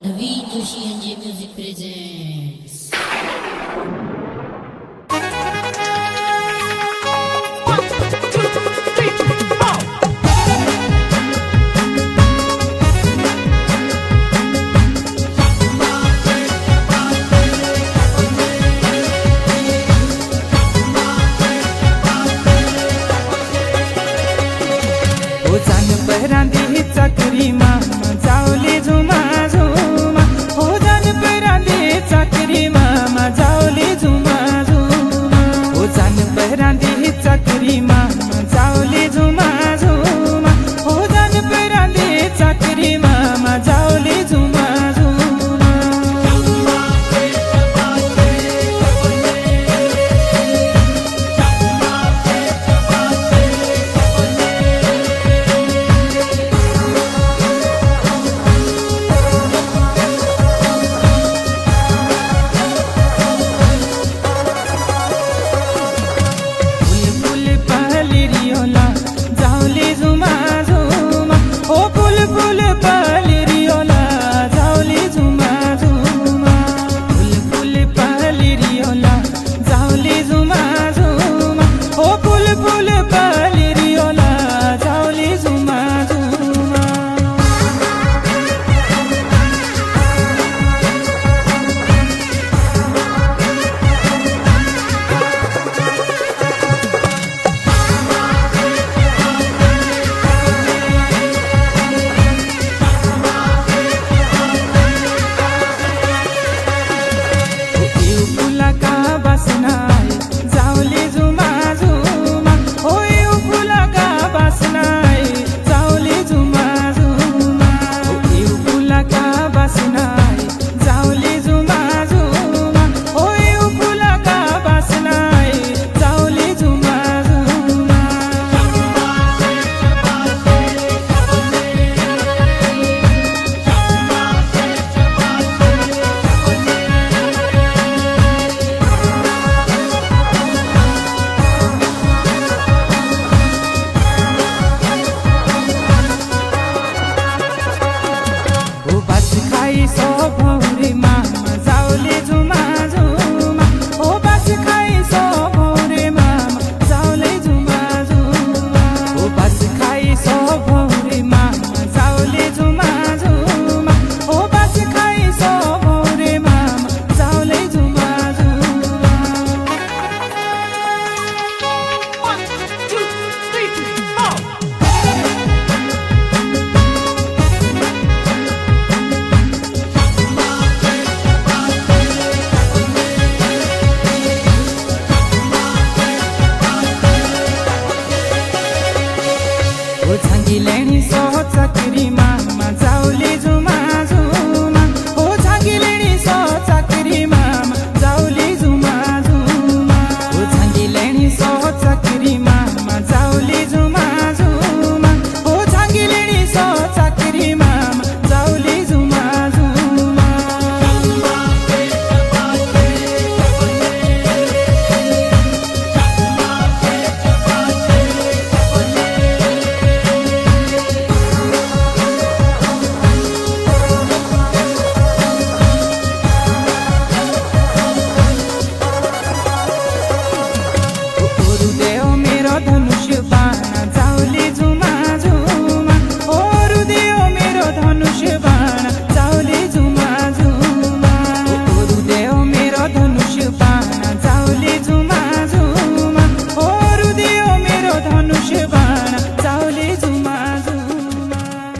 David Joshi and J Music presents. हो जान परांदी चाकरी मामा जावली झुमा झुमा हो जान परांदी चाकरी मामा जावली झुमा झुमा हो जान परांदी चाकरी मामा जावली झुमा झुमा हो जान परांदी चाकरी मामा जावली झुमा झुमा फुल पहली रियोला जावली झुमा झुमा हो फुल पहली रियोला जावली झुमा झुमा फुल पहली रियोला जावली झुमा झुमा हो फुल पहली रियोला जावली झुमा झुमा येऊ फुला का बसनाय जावली झुमा झुमा हो येऊ फुला का बसनाय जावली झुमा झुमा हो येऊ फुला का बसनाय जावली झुमा झुमा हो येऊ फुला का बसनाय जावली झुमा झुमा हो बस खाई सो भौरी मामा जावली झुमा